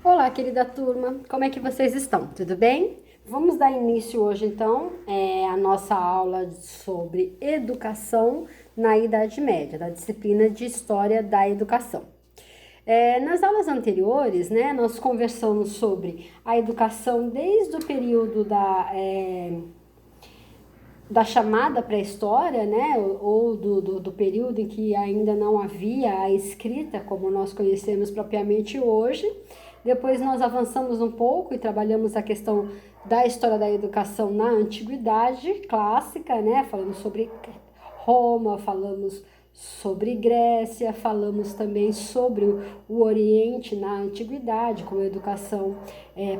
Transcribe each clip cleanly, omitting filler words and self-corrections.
Olá, querida turma, como é que vocês estão? Tudo bem? Vamos dar início hoje, então, à nossa aula sobre educação na Idade Média, da disciplina de História da Educação. Nas aulas anteriores, né, nós conversamos sobre a educação desde o período da chamada pré-história, né, ou do período em que ainda não havia a escrita como nós conhecemos propriamente hoje. Depois nós avançamos um pouco e trabalhamos a questão da história da educação na antiguidade clássica, né, falando sobre Roma, falamos sobre Grécia, falamos também sobre o Oriente na antiguidade, como a educação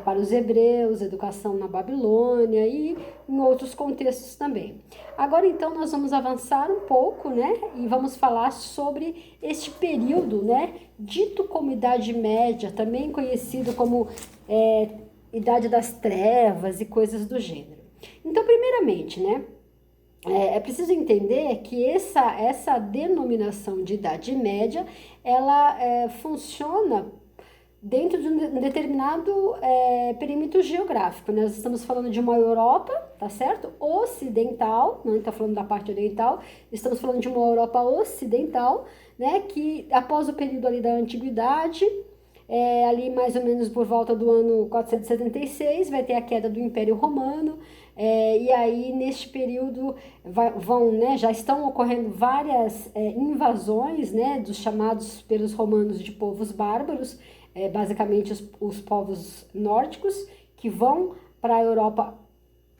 para os hebreus, educação na Babilônia e em outros contextos também. Agora então nós vamos avançar um pouco, né, e vamos falar sobre este período, né, dito como Idade Média, também conhecido como Idade das Trevas e coisas do gênero. Então, primeiramente, né, é preciso entender que essa denominação de Idade Média, ela funciona dentro de um determinado perímetro geográfico. Nós estamos falando de uma Europa, tá certo? Ocidental, não está falando da parte oriental, estamos falando de uma Europa ocidental, né, que após o período ali da Antiguidade, ali mais ou menos por volta do ano 476, vai ter a queda do Império Romano, e aí neste período né, já estão ocorrendo várias invasões, né, dos chamados pelos romanos de povos bárbaros, basicamente os povos nórdicos, que vão para a Europa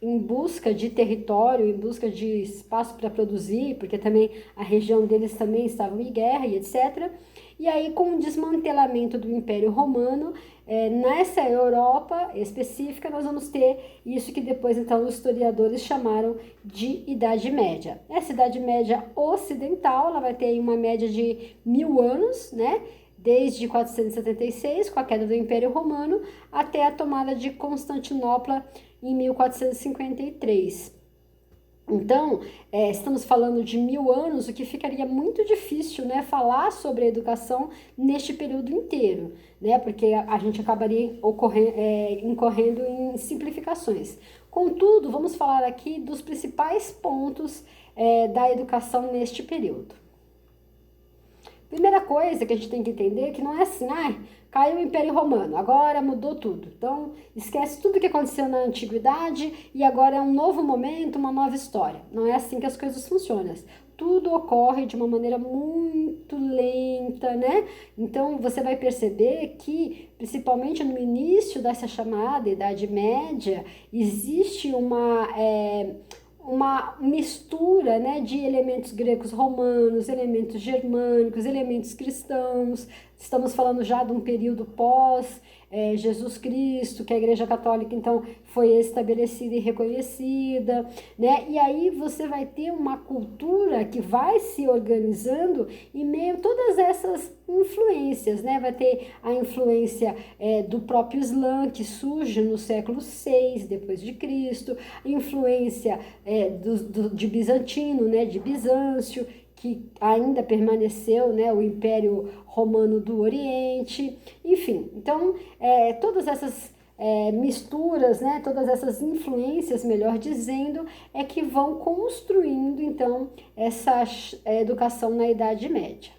em busca de território, em busca de espaço para produzir, porque também a região deles também estava em guerra e etc. E aí, com o desmantelamento do Império Romano, nessa Europa específica, nós vamos ter isso que depois, então, os historiadores chamaram de Idade Média. Essa Idade Média ocidental, ela vai ter uma média de 1000 anos, né? Desde 476, com a queda do Império Romano, até a tomada de Constantinopla em 1453. Então, estamos falando de 1000 anos, o que ficaria muito difícil, né, falar sobre a educação neste período inteiro, né, porque a gente acabaria incorrendo em simplificações. Contudo, vamos falar aqui dos principais pontos da educação neste período. Primeira coisa que a gente tem que entender é que não é assim, caiu o Império Romano, agora mudou tudo. Então, esquece tudo que aconteceu na antiguidade e agora é um novo momento, uma nova história. Não é assim que as coisas funcionam. Tudo ocorre de uma maneira muito lenta, né? Então, você vai perceber que, principalmente no início dessa chamada Idade Média, existe uma mistura, né, de elementos gregos romanos, elementos germânicos, elementos cristãos. Estamos falando já de um período pós Jesus Cristo, que a Igreja Católica então foi estabelecida e reconhecida, né? E aí você vai ter uma cultura que vai se organizando em meio a todas essas influências, né? Vai ter a influência do próprio Islã, que surge no século 6 depois de Cristo, influência de Bizantino, né? De Bizâncio, que ainda permaneceu, né, o Império Romano do Oriente, enfim. Então, todas essas misturas, né, todas essas influências, melhor dizendo, é que vão construindo, então, essa educação na Idade Média.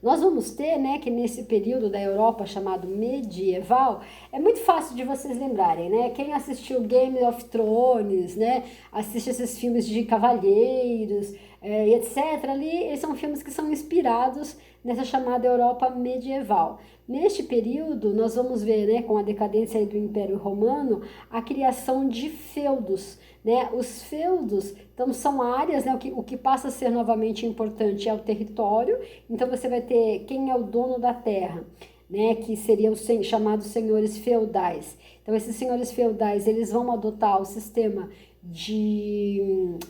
Nós vamos ter, né, que nesse período da Europa chamado medieval, é muito fácil de vocês lembrarem, né? Quem assistiu Game of Thrones, né, assiste esses filmes de cavalheiros, e etc. Ali, eles são filmes que são inspirados nessa chamada Europa medieval. Neste período, nós vamos ver, né, com a decadência do Império Romano, a criação de feudos, né? Os feudos, então, são áreas, né, o que passa a ser novamente importante é o território. Então, você vai ter quem é o dono da terra, né, que seriam os chamados senhores feudais. Então, esses senhores feudais, eles vão adotar o sistema de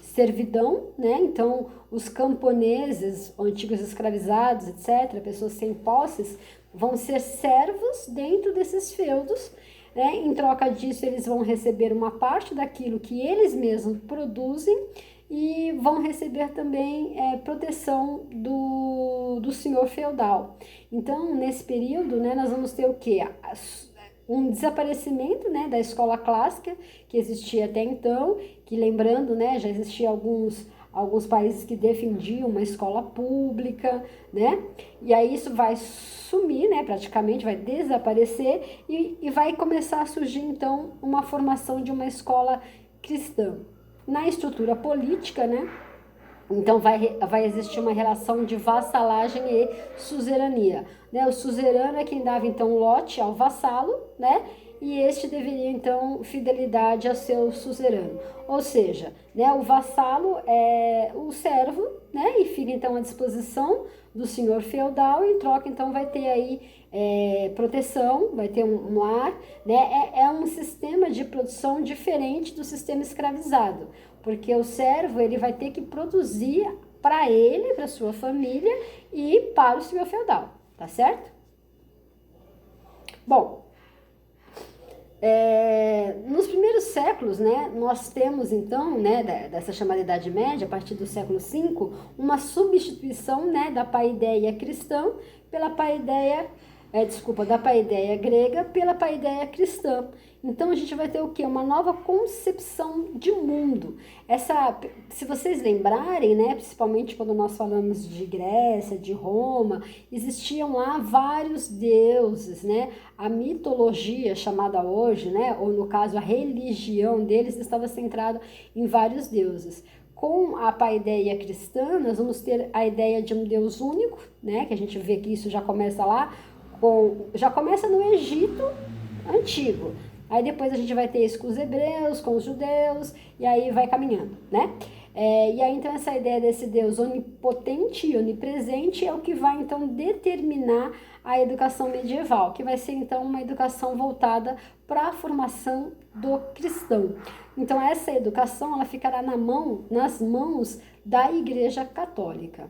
servidão, né? Então, os camponeses, antigos escravizados, etc., pessoas sem posses, vão ser servos dentro desses feudos, né? Em troca disso, eles vão receber uma parte daquilo que eles mesmos produzem e vão receber também proteção do senhor feudal. Então, nesse período, né, nós vamos ter o quê? Um desaparecimento, né, da escola clássica que existia até então, que lembrando, né, já existia alguns países que defendiam uma escola pública, né? E aí isso vai sumir, né? Praticamente vai desaparecer e vai começar a surgir então uma formação de uma escola cristã. Na estrutura política, né? Então vai existir uma relação de vassalagem e suzerania, né? O suzerano é quem dava então lote ao vassalo, né? E este deveria então fidelidade ao seu suzerano. Ou seja, né, o vassalo é o servo, né? E fica então à disposição do senhor feudal, e em troca então vai ter aí proteção, vai ter um lar, né? É um sistema de produção diferente do sistema escravizado, porque o servo ele vai ter que produzir para ele, para sua família e para o senhor feudal, tá certo? Bom, nos primeiros séculos, né, nós temos então, né, dessa chamada Idade Média, a partir do século V, uma substituição, né, da paideia cristã pela paideia, da paideia grega pela paideia cristã. Então a gente vai ter o quê? Uma nova concepção de mundo. Se vocês lembrarem, né, principalmente quando nós falamos de Grécia, de Roma, existiam lá vários deuses, né? A mitologia chamada hoje, né, ou no caso a religião deles estava centrada em vários deuses. Com a paideia cristã, nós vamos ter a ideia de um Deus único, né, que a gente vê que isso já começa lá, já começa no Egito antigo. Aí depois a gente vai ter isso com os hebreus, com os judeus, e aí vai caminhando, né? E aí então essa ideia desse Deus onipotente e onipresente é o que vai então determinar a educação medieval, que vai ser então uma educação voltada para a formação do cristão. Então essa educação ela ficará nas mãos da Igreja Católica.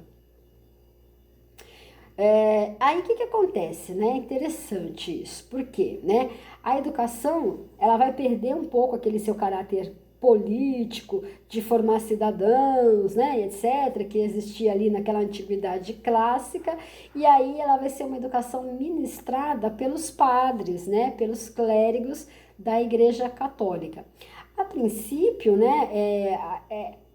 Aí o que acontece, né? Interessante isso, porque, né? A educação ela vai perder um pouco aquele seu caráter político, de formar cidadãos, né, etc., que existia ali naquela antiguidade clássica, e aí ela vai ser uma educação ministrada pelos padres, né, pelos clérigos da Igreja Católica. A princípio, né,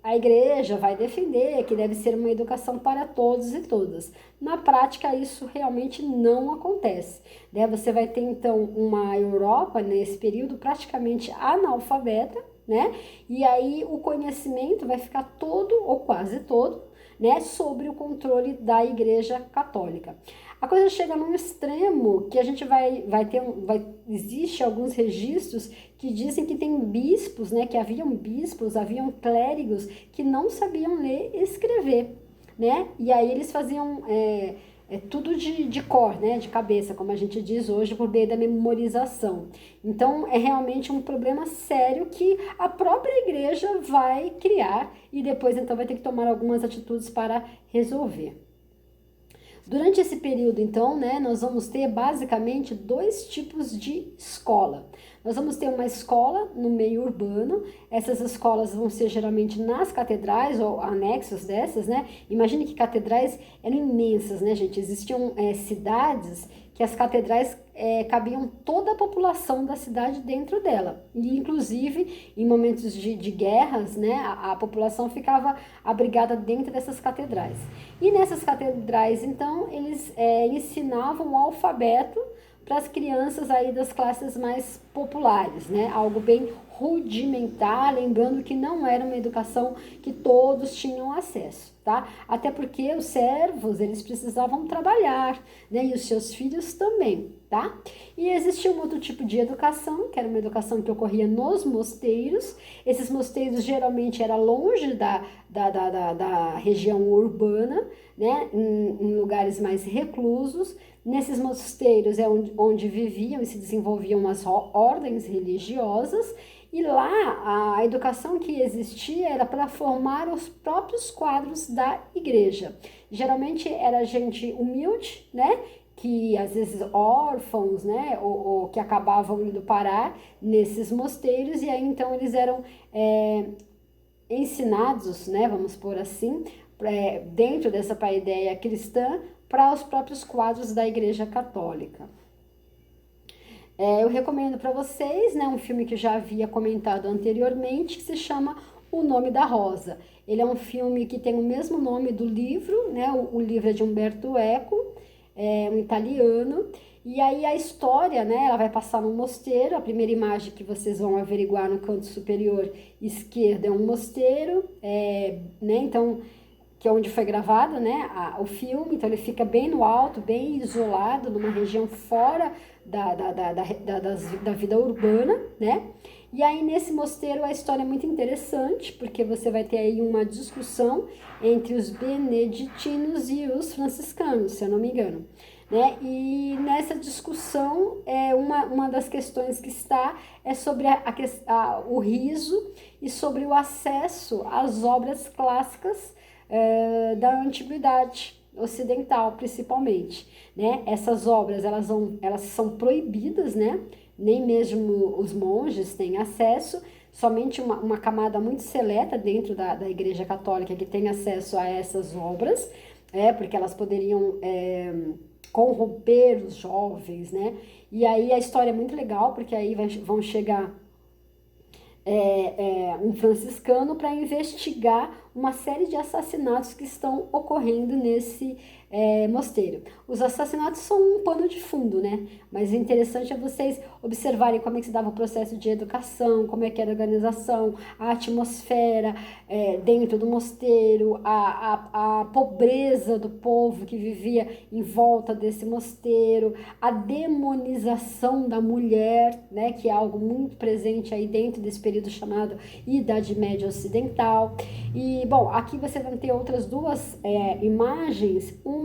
a igreja vai defender que deve ser uma educação para todos e todas. Na prática, isso realmente não acontece, né? Você vai ter, então, uma Europa, nesse período, praticamente analfabeta, né? E aí o conhecimento vai ficar todo, ou quase todo, né, sobre o controle da Igreja Católica. A coisa chega num extremo que a gente existe alguns registros que dizem que tem bispos, né, que haviam clérigos que não sabiam ler e escrever, né, e aí eles faziam tudo de cor, né, de cabeça, como a gente diz hoje, por meio da memorização. Então, é realmente um problema sério que a própria igreja vai criar e depois, então, vai ter que tomar algumas atitudes para resolver. Durante esse período, então, né, nós vamos ter basicamente dois tipos de escola. Nós vamos ter uma escola no meio urbano, essas escolas vão ser geralmente nas catedrais ou anexos dessas, né? Imagine que catedrais eram imensas, né, gente? Existiam cidades que as catedrais cabiam toda a população da cidade dentro dela. E, inclusive, em momentos de guerras, né, a população ficava abrigada dentro dessas catedrais. E nessas catedrais, então, eles ensinavam o alfabeto para as crianças aí das classes mais populares, né? Algo bem rudimentar, lembrando que não era uma educação que todos tinham acesso, tá? Até porque os servos, eles precisavam trabalhar, né? E os seus filhos também, tá? E existia um outro tipo de educação, que era uma educação que ocorria nos mosteiros. Esses mosteiros geralmente eram longe da região urbana, né? Em lugares mais reclusos. Nesses mosteiros é onde viviam e se desenvolviam as ordens religiosas, e lá a educação que existia era para formar os próprios quadros da igreja. Geralmente era gente humilde, né? Que às vezes órfãos, né? Ou que acabavam indo parar nesses mosteiros, e aí então eles eram ensinados, né, vamos pôr assim, dentro dessa paideia cristã, para os próprios quadros da Igreja Católica. Eu recomendo para vocês, né, um filme que eu já havia comentado anteriormente, que se chama O Nome da Rosa. Ele é um filme que tem o mesmo nome do livro, né, o livro é de Umberto Eco, um italiano, e aí a história, né, ela vai passar num mosteiro. A primeira imagem que vocês vão averiguar no canto superior esquerdo é um mosteiro, né, então, que é onde foi gravado, né, o filme. Então ele fica bem no alto, bem isolado, numa região fora da vida urbana, né? E aí nesse mosteiro a história é muito interessante, porque você vai ter aí uma discussão entre os beneditinos e os franciscanos, se eu não me engano, né? E nessa discussão, uma das questões que está é sobre o riso e sobre o acesso às obras clássicas da antiguidade ocidental, principalmente, né? Essas obras, elas são proibidas, né? Nem mesmo os monges têm acesso, somente uma camada muito seleta dentro da Igreja Católica que tem acesso a essas obras, porque elas poderiam corromper os jovens, né? E aí a história é muito legal, porque aí vão chegar um franciscano para investigar uma série de assassinatos que estão ocorrendo nesse mosteiro. Os assassinatos são um pano de fundo, né? Mas o interessante é vocês observarem como é que se dava o processo de educação, como é que era a organização, a atmosfera dentro do mosteiro, a pobreza do povo que vivia em volta desse mosteiro, a demonização da mulher, né? Que é algo muito presente aí dentro desse período chamado Idade Média Ocidental. E, bom, aqui você vai ter outras duas imagens. Uma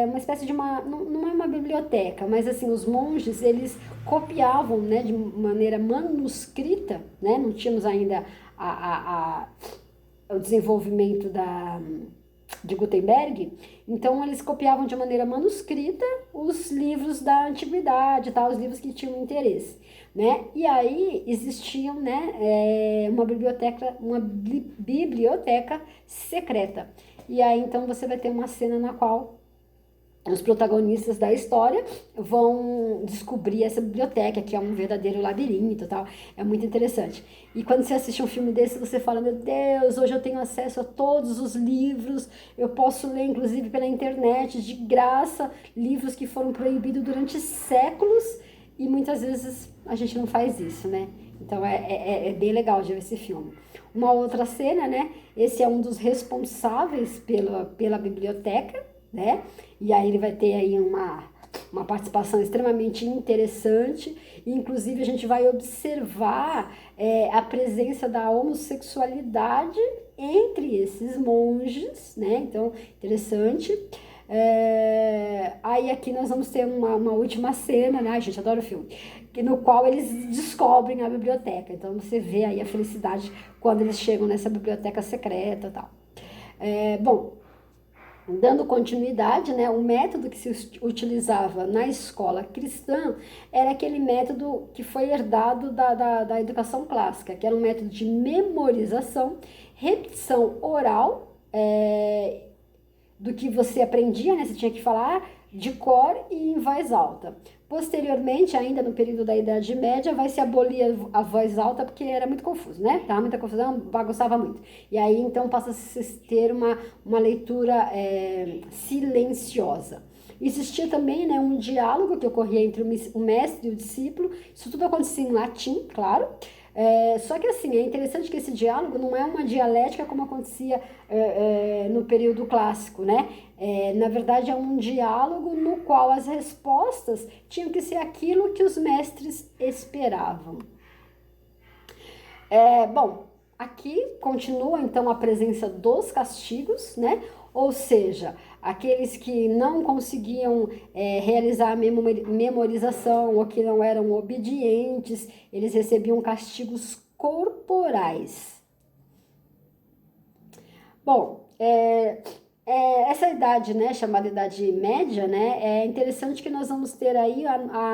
uma espécie de não é uma biblioteca, mas assim, os monges, eles copiavam, né, de maneira manuscrita, né, não tínhamos ainda o desenvolvimento de Gutenberg, então eles copiavam de maneira manuscrita os livros da antiguidade, tá, os livros que tinham interesse, né? E aí existiam, né, uma biblioteca secreta. E aí então você vai ter uma cena na qual os protagonistas da história vão descobrir essa biblioteca, que é um verdadeiro labirinto e tal. É muito interessante. E quando você assiste um filme desse, você fala, meu Deus, hoje eu tenho acesso a todos os livros, eu posso ler, inclusive, pela internet, de graça, livros que foram proibidos durante séculos, e muitas vezes a gente não faz isso, né? Então é bem legal de ver esse filme. Uma outra cena, né? Esse é um dos responsáveis pela biblioteca, né? E aí ele vai ter aí uma participação extremamente interessante, e inclusive a gente vai observar a presença da homossexualidade entre esses monges, né? Então, interessante. Aí aqui nós vamos ter uma última cena, né? A gente adora o filme, no qual eles descobrem a biblioteca. Então você vê aí a felicidade quando eles chegam nessa biblioteca secreta e tal. Bom, dando continuidade, né, o método que se utilizava na escola cristã era aquele método que foi herdado da educação clássica, que era um método de memorização, repetição oral, do que você aprendia, né? Você tinha que falar de cor e em voz alta. Posteriormente, ainda no período da Idade Média, vai se abolir a voz alta porque era muito confuso, né? Tava muita confusão, bagunçava muito. E aí, então, passa a se ter uma leitura silenciosa. Existia também, né, um diálogo que ocorria entre o mestre e o discípulo. Isso tudo acontecia em latim, claro. Só que assim, é interessante que esse diálogo não é uma dialética como acontecia no período clássico, né? Na verdade é um diálogo no qual as respostas tinham que ser aquilo que os mestres esperavam. Bom, aqui continua então a presença dos castigos, né? Ou seja, aqueles que não conseguiam realizar a memorização ou que não eram obedientes, eles recebiam castigos corporais. Bom, essa idade, né, chamada Idade Média, né, é interessante que nós vamos ter aí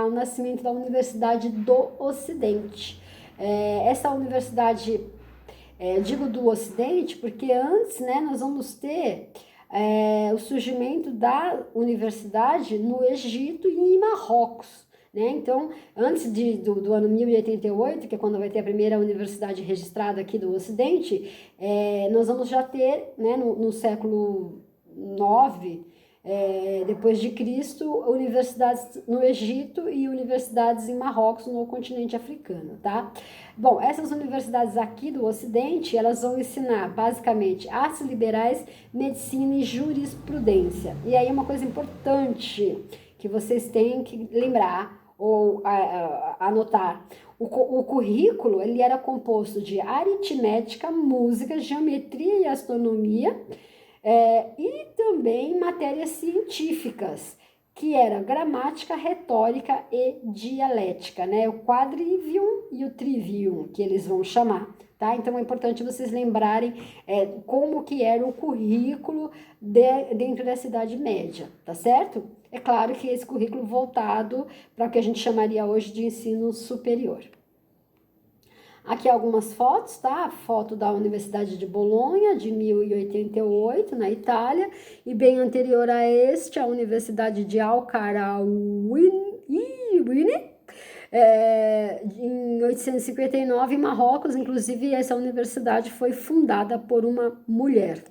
o nascimento da Universidade do Ocidente. Essa universidade Eu digo do Ocidente porque antes, né, nós vamos ter o surgimento da universidade no Egito e em Marrocos. Né? Então, antes do ano 1088, que é quando vai ter a primeira universidade registrada aqui do Ocidente, nós vamos já ter, né, no século IX, depois de Cristo, universidades no Egito e universidades em Marrocos, no continente africano, tá? Bom, essas universidades aqui do Ocidente, elas vão ensinar basicamente artes liberais, medicina e jurisprudência. E aí uma coisa importante que vocês têm que lembrar ou anotar. O currículo, ele era composto de aritmética, música, geometria e astronomia, e também matérias científicas, que era gramática, retórica e dialética, né? O quadrivium e o trivium, que eles vão chamar, tá? Então é importante vocês lembrarem como que era o currículo dentro da Idade Média, tá certo? É claro que esse currículo voltado para o que a gente chamaria hoje de ensino superior. Aqui algumas fotos, tá? Foto da Universidade de Bolonha, de 1088, na Itália, e bem anterior a este, a Universidade de Al-Qarawiyyin, em 859, em Marrocos. Inclusive, essa universidade foi fundada por uma mulher.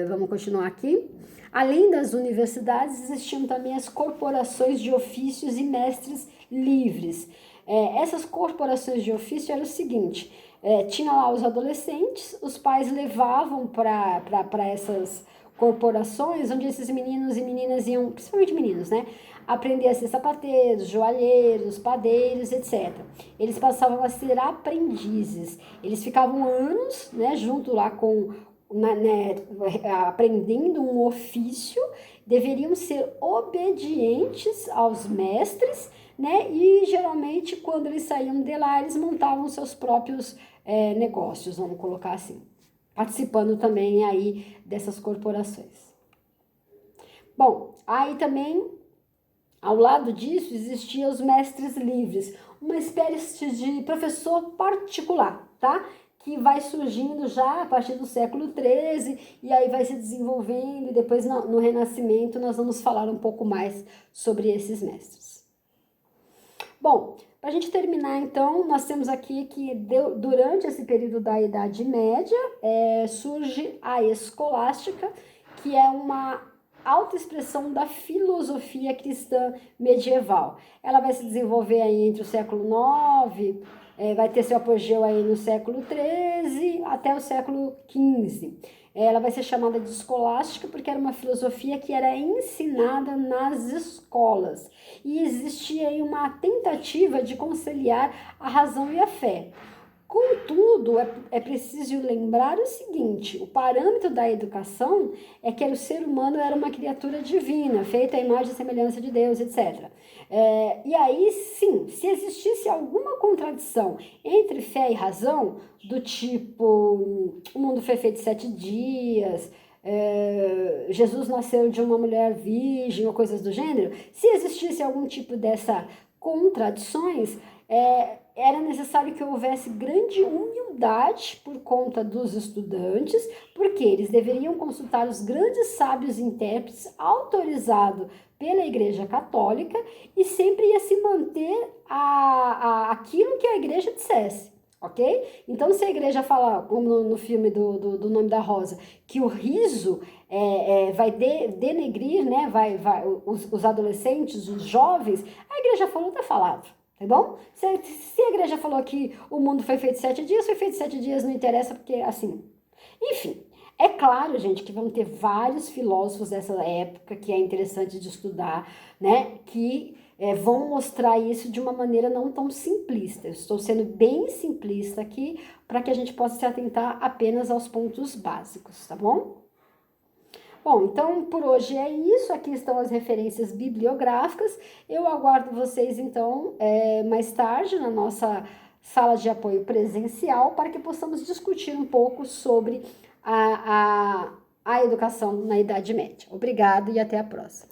Vamos continuar aqui. Além das universidades, existiam também as corporações de ofícios e mestres livres. Essas corporações de ofício era o seguinte, tinha lá os adolescentes, os pais levavam para essas corporações, onde esses meninos e meninas iam, principalmente meninos, né, aprender a ser sapateiros, joalheiros, padeiros, etc. Eles passavam a ser aprendizes, eles ficavam anos, né, junto lá aprendendo um ofício, deveriam ser obedientes aos mestres, né? E geralmente quando eles saíam de lá, eles montavam seus próprios negócios, vamos colocar assim, participando também aí dessas corporações. Bom, aí também, ao lado disso, existiam os mestres livres, uma espécie de professor particular, tá? Que vai surgindo já a partir do século XIII e aí vai se desenvolvendo, e depois no Renascimento nós vamos falar um pouco mais sobre esses mestres. Bom, para a gente terminar então, nós temos aqui que durante esse período da Idade Média surge a escolástica, que é uma autoexpressão da filosofia cristã medieval. Ela vai se desenvolver aí entre o século IX, vai ter seu apogeu aí no século XIII até o século XV. Ela vai ser chamada de escolástica porque era uma filosofia que era ensinada nas escolas e existia aí uma tentativa de conciliar a razão e a fé. Contudo, é preciso lembrar o seguinte, o parâmetro da educação é que o ser humano era uma criatura divina, feita à imagem e semelhança de Deus, etc. E aí, sim, se existisse alguma contradição entre fé e razão, do tipo, o mundo foi feito em 7 dias, Jesus nasceu de uma mulher virgem, ou coisas do gênero, se existisse algum tipo dessa contradições, era necessário que houvesse grande humildade por conta dos estudantes, porque eles deveriam consultar os grandes sábios intérpretes autorizados pela Igreja Católica e sempre ia se manter aquilo que a Igreja dissesse. Ok? Então, se a igreja fala, como no filme do Nome da Rosa, que o riso vai denegrir, né, os adolescentes, os jovens, a igreja falou, está falado, tá bom? Se a igreja falou que o mundo foi feito 7 dias, foi feito 7 dias, não interessa, porque assim. Enfim, é claro, gente, que vão ter vários filósofos dessa época que é interessante de estudar, né, que vão mostrar isso de uma maneira não tão simplista. Eu estou sendo bem simplista aqui para que a gente possa se atentar apenas aos pontos básicos, tá bom? Bom, então por hoje é isso. Aqui estão as referências bibliográficas. Eu aguardo vocês, então, mais tarde na nossa sala de apoio presencial para que possamos discutir um pouco sobre a educação na Idade Média. Obrigada e até a próxima.